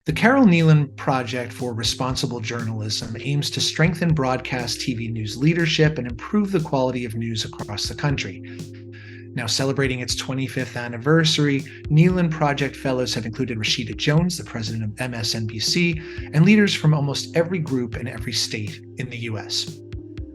The Carole Kneeland Project for Responsible Journalism aims to strengthen broadcast TV news leadership and improve the quality of news across the country. Now celebrating its 25th anniversary, Kneeland Project Fellows have included Rashida Jones, the president of MSNBC, and leaders from almost every group and every state in the U.S.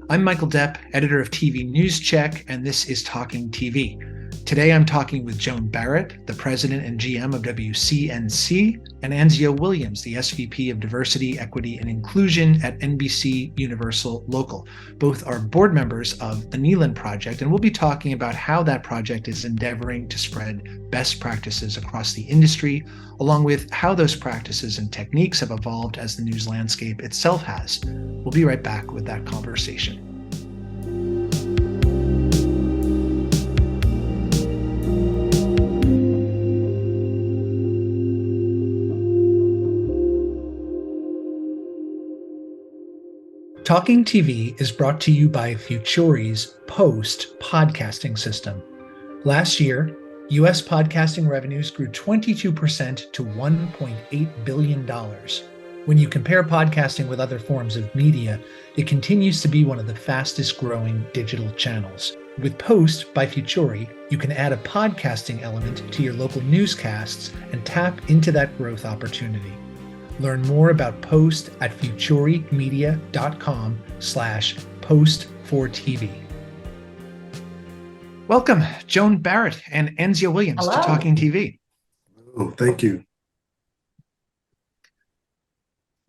I'm Michael Depp, editor of TV News Check, and this is Talking TV. Today I'm talking with Joan Barrett, the president and GM of WCNC, and Anzio Williams, the SVP of Diversity, Equity, and Inclusion at NBCUniversal Local. Both are board members of the Kneeland Project, and we'll be talking about how that project is endeavoring to spread best practices across the industry, along with how those practices and techniques have evolved as the news landscape itself has. We'll be right back with that conversation. Talking TV is brought to you by Futuri's Post podcasting system. Last year, U.S. podcasting revenues grew 22% to $1.8 billion. When you compare podcasting with other forms of media, it continues to be one of the fastest growing digital channels. With Post by Futuri, you can add a podcasting element to your local newscasts and tap into that growth opportunity. Learn more about Post at futurimedia.com/post4tv. Welcome, Joan Barrett and Anzio Williams Hello. to Talking TV. Oh, thank you.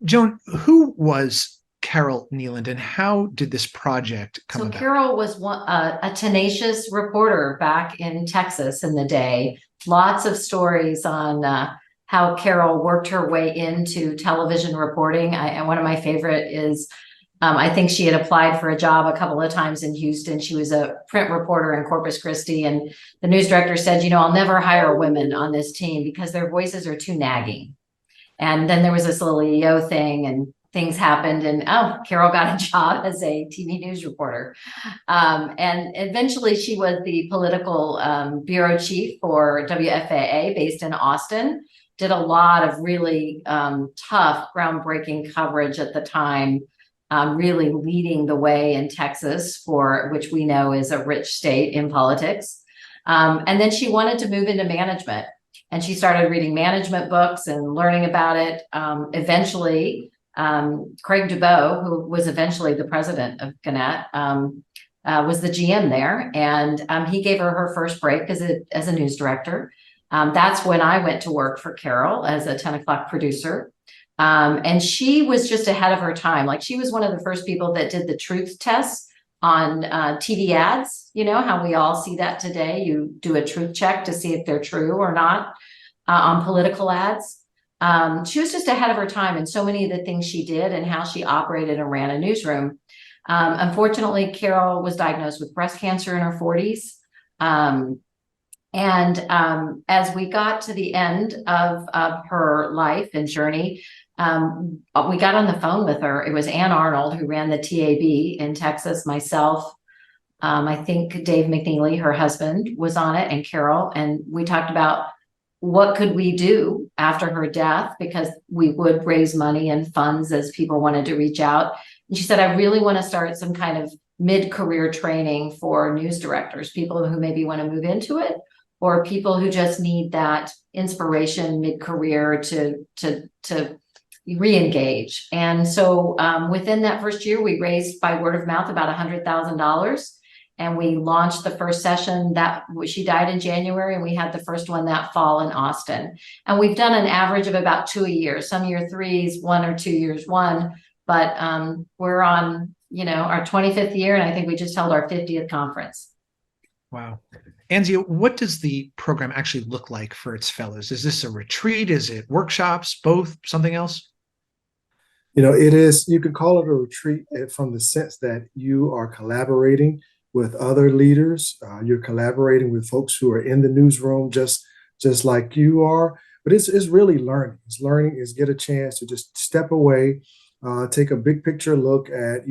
Joan, who was Carole Kneeland and how did this project come about? Carole was a tenacious reporter back in Texas in the day. Lots of stories on how Carole worked her way into television reporting. And one of my favorite is, I think she had applied for a job a couple of times in Houston. She was a print reporter in Corpus Christi. And the news director said, I'll never hire women on this team because their voices are too nagging. And then there was this little EO thing and things happened. And Carole got a job as a TV news reporter. And eventually she was the political bureau chief for WFAA based in Austin. Did a lot of really tough, groundbreaking coverage at the time, really leading the way in Texas, for which we know is a rich state in politics. And then she wanted to move into management, and she started reading management books and learning about it. Eventually, Craig Dubois, who was eventually the president of Gannett, was the GM there, and he gave her first break as a news director. That's when I went to work for Carole as a 10 o'clock producer. And she was just ahead of her time. Like, she was one of the first people that did the truth tests on TV ads. You know how we all see that today. You do a truth check to see if they're true or not on political ads. She was just ahead of her time in so many of the things she did and how she operated and ran a newsroom. Unfortunately, Carole was diagnosed with breast cancer in her 40s. And as we got to the end of her life and journey, we got on the phone with her. It was Ann Arnold, who ran the TAB in Texas, myself, I think Dave McNeely, her husband, was on it, and Carole. And we talked about what could we do after her death, because we would raise money and funds as people wanted to reach out. And she said, I really want to start some kind of mid-career training for news directors, people who maybe want to move into it, or people who just need that inspiration mid-career to re-engage. And so within that first year, we raised by word of mouth about $100,000. And we launched the first session she died in January, and we had the first one that fall in Austin. And we've done an average of about 2 a year, some year 3s, 1 or 2 years 1, but we're on, our 25th year. And I think we just held our 50th conference. Wow. Anzio, what does the program actually look like for its fellows? Is this a retreat? Is it workshops, both, something else? It is, you could call it a retreat from the sense that you are collaborating with other leaders. You're collaborating with folks who are in the newsroom, just like you are. But it's really learning. Learning is get a chance to just step away, take a big picture look at,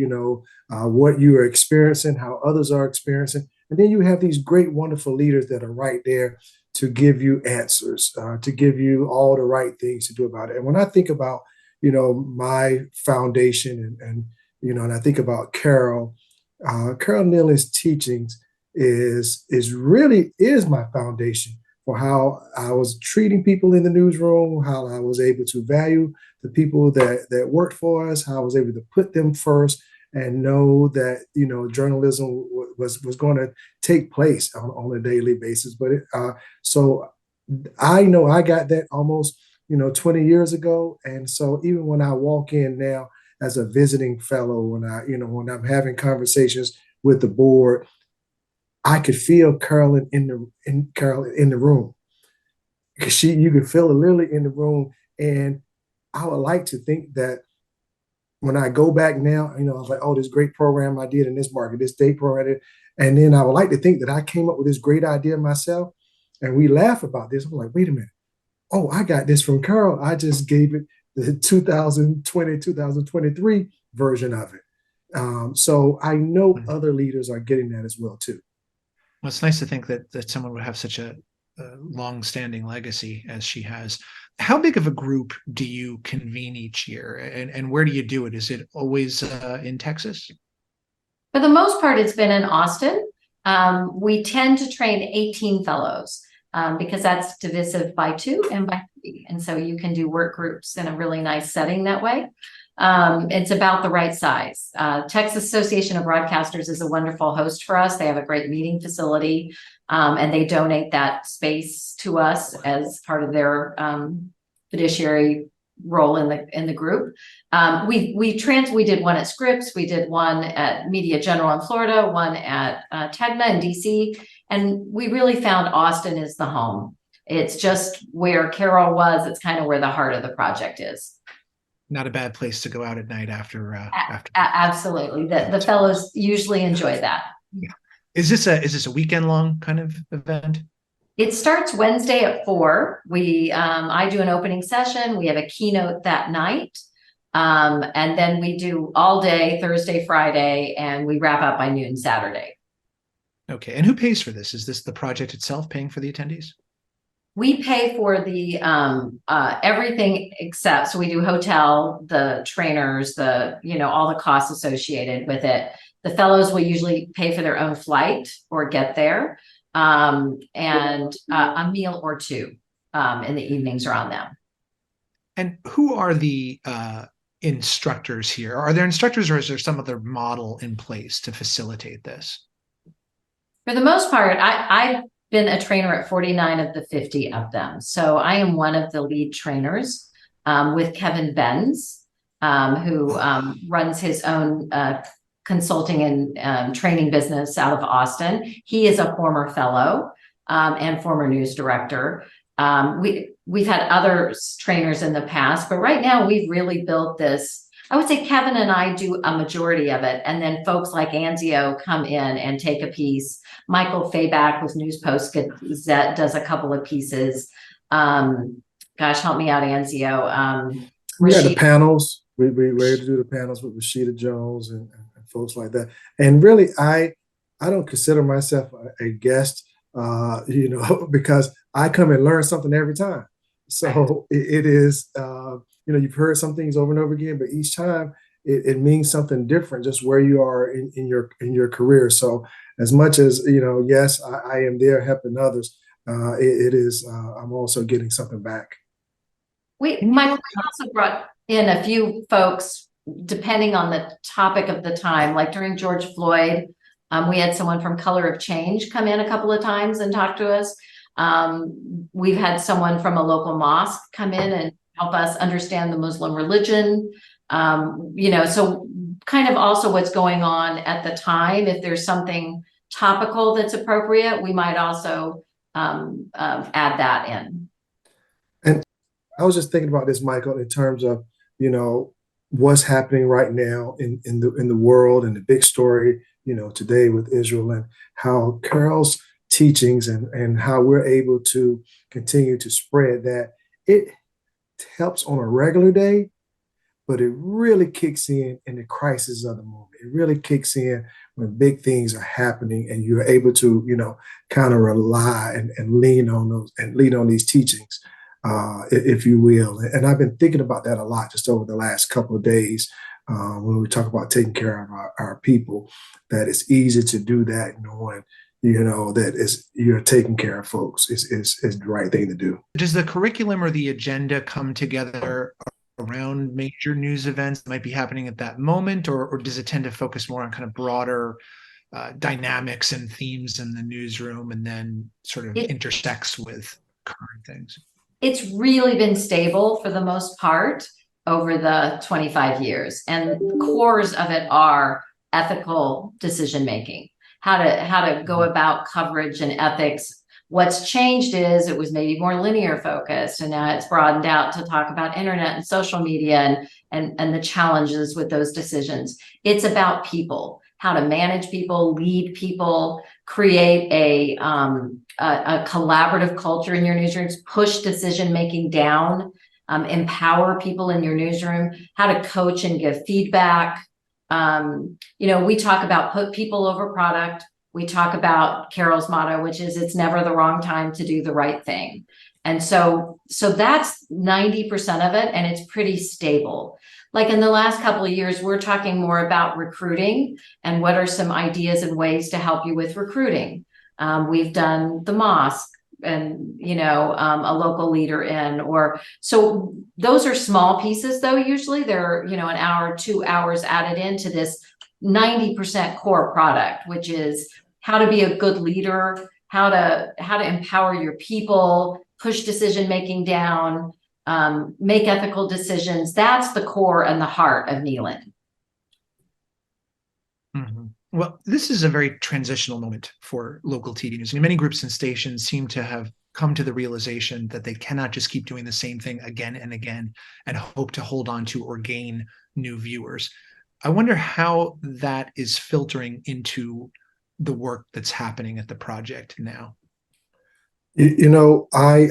what you are experiencing, how others are experiencing. And then you have these great, wonderful leaders that are right there to give you answers, to give you all the right things to do about it. And when I think about, my foundation and I think about Carole Kneeland's teachings is really my foundation for how I was treating people in the newsroom, how I was able to value the people that worked for us, how I was able to put them first and know that journalism was going to take place on a daily basis. But so I know I got that almost 20 years ago, and so even when I walk in now as a visiting fellow, when I'm having conversations with the board, I could feel Carole in the room. You could feel her literally in the room, and I would like to think that when I go back now, I was like, oh, this great program I did in this market, this state program, and then I would like to think that I came up with this great idea myself, and we laugh about this. I'm like, wait a minute, oh, I got this from Carole. I just gave it the 2020, 2023 version of it. So I know other leaders are getting that as well too. Well, it's nice to think that someone would have such a long-standing legacy as she has. How big of a group do you convene each year, and where do you do it? Is it always in Texas? For the most part, it's been in Austin. We tend to train 18 fellows because that's divisive by 2 and by 3. And so you can do work groups in a really nice setting that way. It's about the right size. Texas Association of Broadcasters is a wonderful host for us. They have a great meeting facility, and they donate that space to us as part of their fiduciary role in the group. We did one at Scripps, we did one at Media General in Florida, one at Tegna in DC, and we really found Austin is the home. It's just where Carole was. It's kind of where the heart of the project is. Not a bad place to go out at night after. Absolutely, the fellows usually enjoy that. Yeah. Is this a weekend long kind of event? It starts Wednesday at 4. I do an opening session. We have a keynote that night, and then we do all day Thursday, Friday, and we wrap up by noon Saturday. Okay, and who pays for this? Is this the project itself paying for the attendees? We pay for the everything except, so we do hotel, the trainers, all the costs associated with it. The fellows will usually pay for their own flight or get there, and a meal or 2 in the evenings are on them. And who are the instructors here? Are there instructors, or is there some other model in place to facilitate this? For the most part, I've been a trainer at 49 of the 50 of them. So I am one of the lead trainers with Kevin Benz, who runs his own consulting and training business out of Austin. He is a former fellow and former news director. We've had other trainers in the past, but right now we've really built this. I would say Kevin and I do a majority of it, and then folks like Anzio come in and take a piece. Michael Fayback with News Post Gazette does a couple of pieces. Gosh, help me out, Anzio. We had the panels. We were able to do the panels with Rashida Jones and folks like that. And really, I don't consider myself a guest, because I come and learn something every time. So it is, you've heard some things over and over again, but each time it means something different, just where you are in your career. So as much as, yes, I am there helping others, it is, I'm also getting something back. We also brought in a few folks, depending on the topic of the time, like during George Floyd, we had someone from Color of Change come in a couple of times and talk to us. We've had someone from a local mosque come in and help us understand the Muslim religion. So kind of also what's going on at the time. If there's something topical that's appropriate, we might also add that in. And I was just thinking about this, Michael, in terms of, what's happening right now in the world and the big story, today with Israel, and how Carole's teachings and how we're able to continue to spread that. It helps on a regular day, but it really kicks in the crisis of the moment. It really kicks in when big things are happening and you're able to, kind of rely and lean on these teachings, if you will. And I've been thinking about that a lot just over the last couple of days, when we talk about taking care of our people, that it's easy to do that knowing, that you're taking care of folks is the right thing to do. Does the curriculum or the agenda come together around major news events that might be happening at that moment, or does it tend to focus more on kind of broader dynamics and themes in the newsroom and then sort of intersects with current things? It's really been stable for the most part over the 25 years. And the cores of it are ethical decision-making, how to go about coverage and ethics. What's changed is it was maybe more linear focused, and now it's broadened out to talk about internet and social media and the challenges with those decisions. It's about people, how to manage people, lead people, create a collaborative culture in your newsrooms, push decision-making down, empower people in your newsroom, how to coach and give feedback. We talk about put people over product. We talk about Carole's motto, which is it's never the wrong time to do the right thing. And so that's 90% of it, and it's pretty stable. Like in the last couple of years, we're talking more about recruiting and what are some ideas and ways to help you with recruiting. We've done the mosque and, a local leader so those are small pieces though. Usually they're, an hour, 2 hours added into this 90% core product, which is how to be a good leader, how to empower your people, push decision-making down, make ethical decisions. That's the core and the heart of Kneeland. Mm-hmm. Well, this is a very transitional moment for local TV news. Many groups and stations seem to have come to the realization that they cannot just keep doing the same thing again and again and hope to hold on to or gain new viewers. I wonder how that is filtering into the work that's happening at the project now. I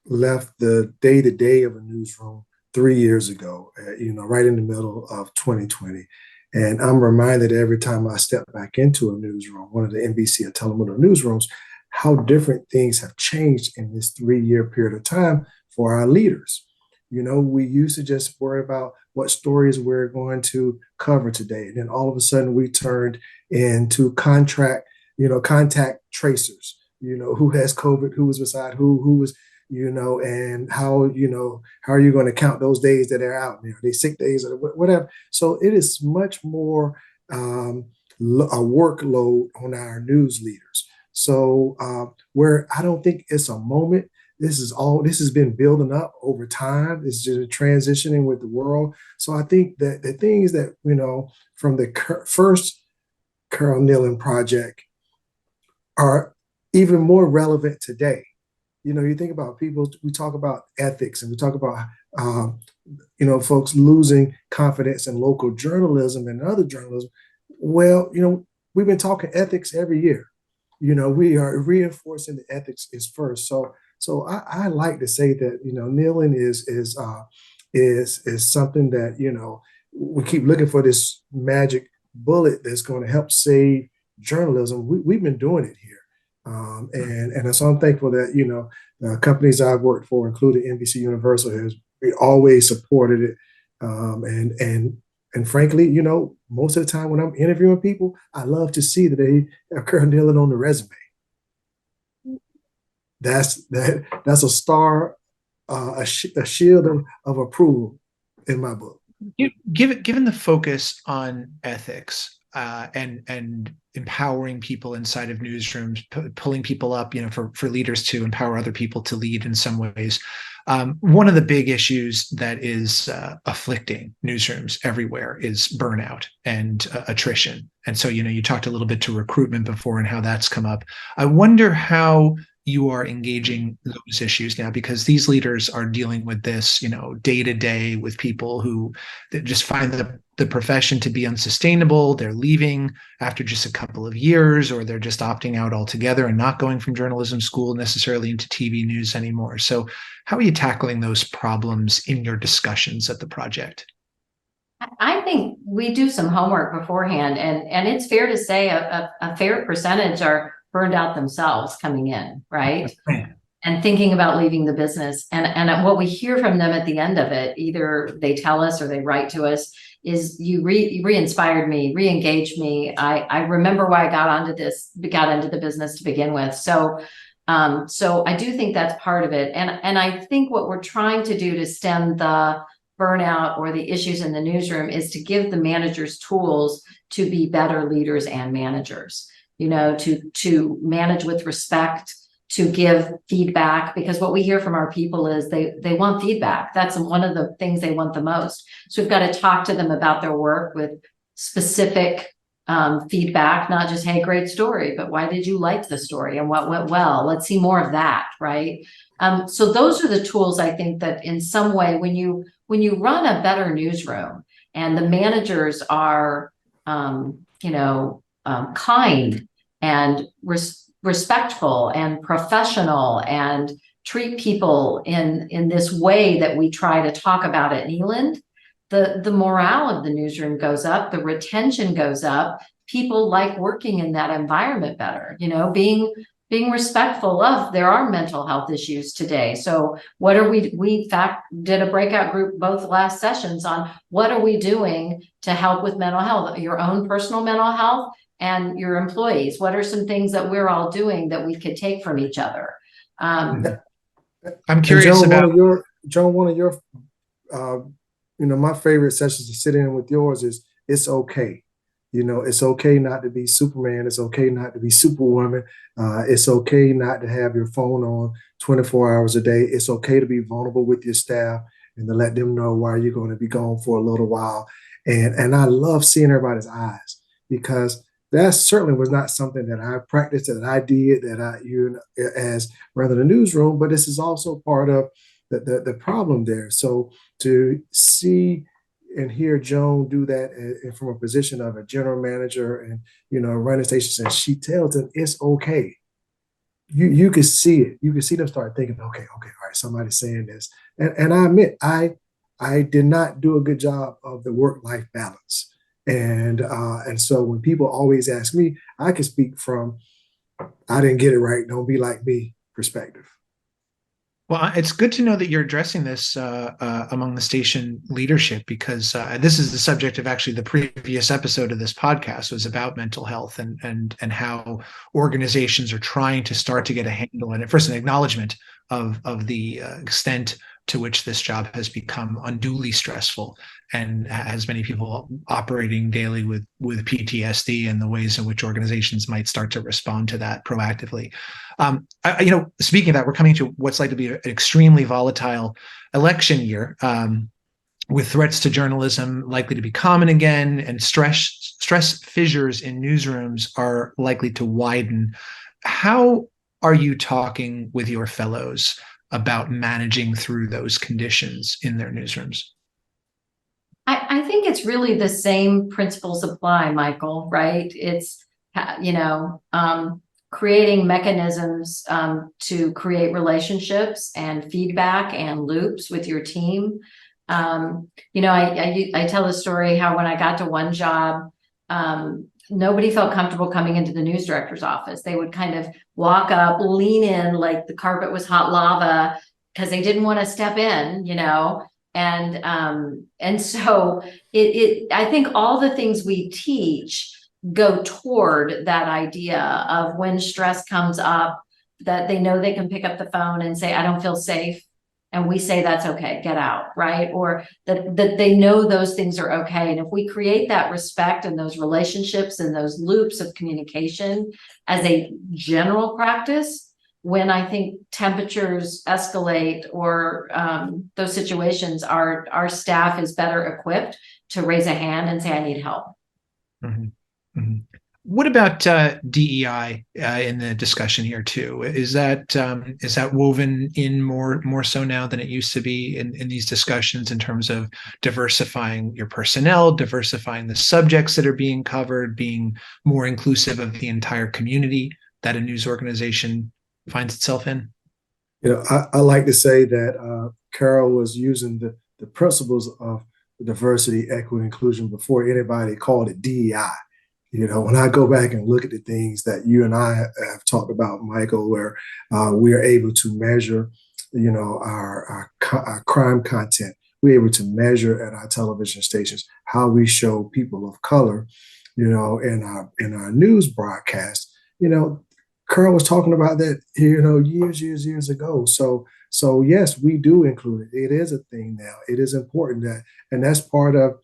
left the day-to-day of a newsroom 3 years ago, right in the middle of 2020. And I'm reminded every time I step back into a newsroom, one of the NBC or Telemundo newsrooms, how different things have changed in this 3-year period of time for our leaders. We used to just worry about what stories we're going to cover today. And then all of a sudden we turned into contact tracers, who has COVID, who was beside who was, and how are you going to count those days that are out there? Are they sick days or whatever? So it is much more a workload on our news leaders. So where I don't think it's a moment. This has been building up over time. It's just transitioning with the world. So I think that the things that, from the first Carole Kneeland Project are even more relevant today. You think about people, we talk about ethics and we talk about, folks losing confidence in local journalism and other journalism. Well, we've been talking ethics every year. We are reinforcing the ethics is first. So I like to say that, Kneeland is something that, we keep looking for this magic bullet that's going to help save journalism. We've been doing it here. And so I'm thankful that, the companies I've worked for, including NBCUniversal, has always supported it. And frankly, most of the time when I'm interviewing people, I love to see that they have Carole Kneeland on the resume. That's a star, a shield of approval in my book. Given the focus on ethics and empowering people inside of newsrooms, pulling people up, for leaders to empower other people to lead in some ways. One of the big issues that is afflicting newsrooms everywhere is burnout and attrition. And so, you talked a little bit to recruitment before and how that's come up. I wonder how you are engaging those issues now? Because these leaders are dealing with this, day to day with people who that just find the profession to be unsustainable. They're leaving after just a couple of years, or they're just opting out altogether and not going from journalism school necessarily into TV news anymore. So how are you tackling those problems in your discussions at the project? I think we do some homework beforehand, and it's fair to say a fair percentage are burned out themselves coming in, right? Right. And thinking about leaving the business. And what we hear from them at the end of it, either they tell us or they write to us, is you re-inspired me, re-engaged me. I remember why I got into the business to begin with. So I do think that's part of it. And I think what we're trying to do to stem the burnout or the issues in the newsroom is to give the managers tools to be better leaders and managers, to manage with respect, to give feedback, because what we hear from our people is they want feedback. That's one of the things they want the most. So we've got to talk to them about their work with specific feedback, not just, hey, great story, but why did you like the story and what went well? Let's see more of that, right? So those are the tools, I think, that in some way, when you run a better newsroom and the managers are, kind and respectful and professional and treat people in this way that we try to talk about at Kneeland, the morale of the newsroom goes up, the retention goes up. People like working in that environment better, being respectful of, there are mental health issues today. So what are we in fact did a breakout group both last sessions on what are we doing to help with mental health, your own personal mental health and your employees. What are some things that we're all doing that we could take from each other? I'm curious Joan, about one of your my favorite sessions to sit in with yours is it's okay. It's okay not to be Superman. It's okay not to be Superwoman. It's okay not to have your phone on 24 hours a day. It's okay to be vulnerable with your staff and to let them know why you're going to be gone for a little while. And I love seeing everybody's eyes, because that certainly was not something that I practiced, that I did, as rather the newsroom, but this is also part of the problem there. So to see and hear Joan do that from a position of a general manager and, running stations, and she tells them it's okay. You can see it. You can see them start thinking, okay, all right, somebody's saying this. And I admit, I did not do a good job of the work-life balance. And so when people always ask me, I can speak from, I didn't get it right, don't be like me perspective. Well, it's good to know that you're addressing this among the station leadership, because this is the subject of actually the previous episode of this podcast was about mental health and how organizations are trying to start to get a handle on it. First, an acknowledgement of the extent to which this job has become unduly stressful and has many people operating daily with PTSD, and the ways in which organizations might start to respond to that proactively. Speaking of that, we're coming to what's likely to be an extremely volatile election year, with threats to journalism likely to be common again, and stress fissures in newsrooms are likely to widen. How are you talking with your fellows about managing through those conditions in their newsrooms? I think it's really the same principles apply, Michael, right? It's, creating mechanisms to create relationships and feedback and loops with your team. I tell the story how when I got to one job, nobody felt comfortable coming into the news director's office. They would kind of walk up, lean in like the carpet was hot lava because they didn't want to step in, and so I think all the things we teach go toward that idea of when stress comes up, that they know they can pick up the phone and say, I don't feel safe. And we say, that's okay, get out, right? Or that they know those things are okay. And if we create that respect and those relationships and those loops of communication as a general practice, when I think temperatures escalate or those situations, our staff is better equipped to raise a hand and say, I need help. Mm-hmm. Mm-hmm. What about DEI in the discussion here too? Is that woven in more so now than it used to be in these discussions in terms of diversifying your personnel, diversifying the subjects that are being covered, being more inclusive of the entire community that a news organization finds itself in? I like to say that Carole was using the principles of diversity, equity, inclusion before anybody called it DEI. When I go back and look at the things that you and I have talked about, Michael, where we are able to measure, our crime content, we're able to measure at our television stations how we show people of color, in our news broadcast. Carole was talking about that, years ago. So yes, we do include it. It is a thing now. It is important and that's part of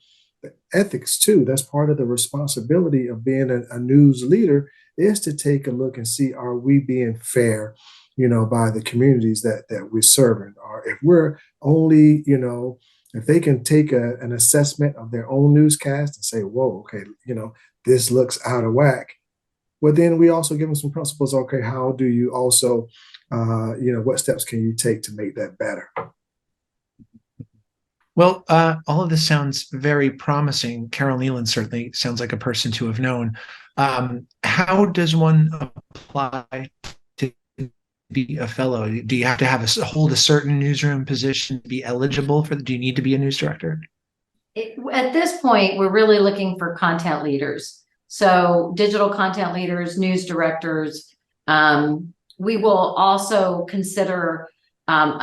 ethics too. That's part of the responsibility of being a news leader, is to take a look and see, are we being fair, by the communities that we're serving? Or if we're only, if they can take an assessment of their own newscast and say, whoa, okay, this looks out of whack. Well, then we also give them some principles. Okay, how do you also, what steps can you take to make that better? Well, all of this sounds very promising. Carole Kneeland certainly sounds like a person to have known. How does one apply to be a fellow? Do you have to hold a certain newsroom position to be eligible for do you need to be a news director? At this point, we're really looking for content leaders. So digital content leaders, news directors. We will also consider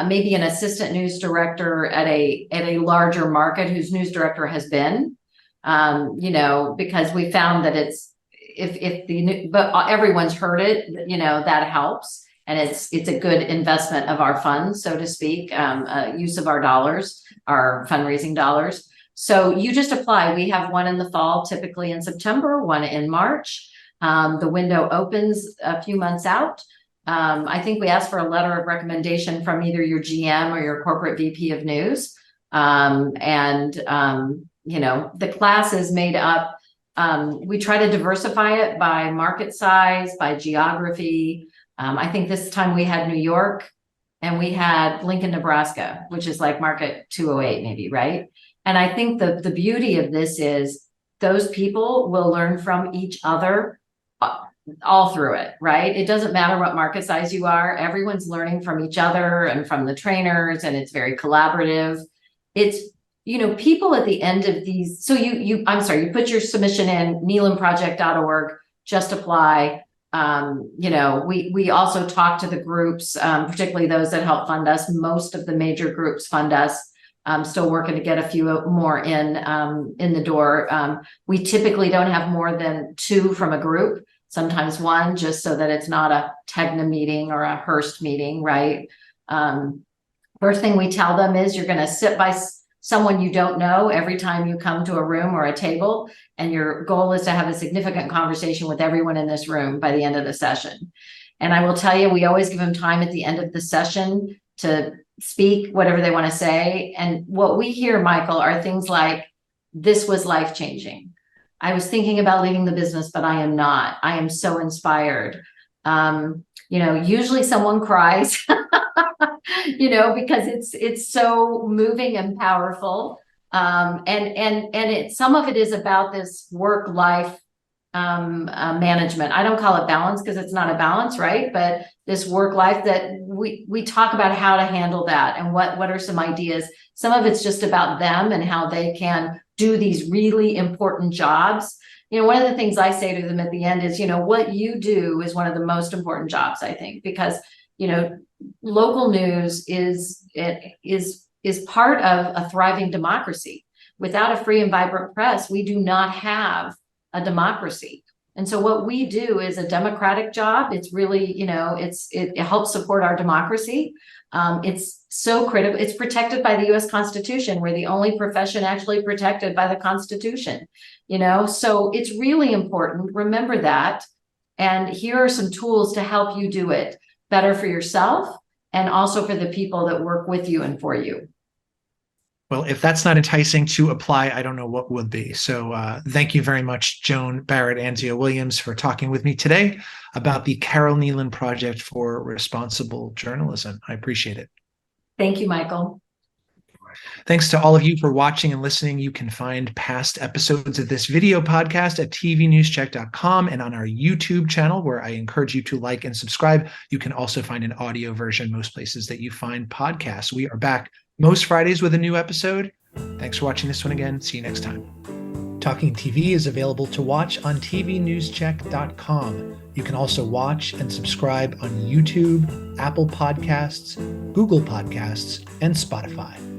maybe an assistant news director at a larger market whose news director has been, because we found that but everyone's heard it, that helps. And it's a good investment of our funds, so to speak, use of our dollars, our fundraising dollars. So you just apply. We have one in the fall, typically in September, one in March. The window opens a few months out. I think we asked for a letter of recommendation from either your GM or your corporate VP of news. The class is made up. We try to diversify it by market size, by geography. I think this time we had New York and we had Lincoln, Nebraska, which is like market 208 maybe, right? And I think the beauty of this is those people will learn from each other all through it, right? It doesn't matter what market size you are. Everyone's learning from each other and from the trainers, and it's very collaborative. It's, people at the end of these, so you put your submission in kneelandproject.org, just apply. We also talk to the groups, particularly those that help fund us. Most of the major groups fund us. I'm still working to get a few more in the door. We typically don't have more than 2 from a group. Sometimes 1, just so that it's not a Tegna meeting or a Hearst meeting, right? First thing we tell them is you're going to sit by someone you don't know every time you come to a room or a table, and your goal is to have a significant conversation with everyone in this room by the end of the session. And I will tell you, we always give them time at the end of the session to speak whatever they want to say. And what we hear, Michael, are things like, this was life-changing. I was thinking about leaving the business, but I am not. I am so inspired. Usually someone cries, because it's so moving and powerful. And some of it is about this work-life management. I don't call it balance because it's not a balance, right? But this work-life that we talk about how to handle that and what are some ideas. Some of it's just about them and how they can do these really important jobs. One of the things I say to them at the end is, what you do is one of the most important jobs, I think, because, local news is part of a thriving democracy. Without a free and vibrant press, we do not have a democracy. And so what we do is a democratic job. It's really, it helps support our democracy. It's so critical. It's protected by the U.S. Constitution. We're the only profession actually protected by the Constitution, so it's really important. Remember that. And here are some tools to help you do it better for yourself and also for the people that work with you and for you. Well, if that's not enticing to apply, I don't know what would be. So thank you very much, Joan Barrett, Anzio Williams, for talking with me today about the Carole Kneeland Project for Responsible Journalism. I appreciate it. Thank you, Michael. Thanks to all of you for watching and listening. You can find past episodes of this video podcast at tvnewscheck.com and on our YouTube channel, where I encourage you to like and subscribe. You can also find an audio version most places that you find podcasts. We are back most Fridays with a new episode. Thanks for watching this one again. See you next time. Talking TV is available to watch on tvnewscheck.com. You can also watch and subscribe on YouTube, Apple Podcasts, Google Podcasts, and Spotify.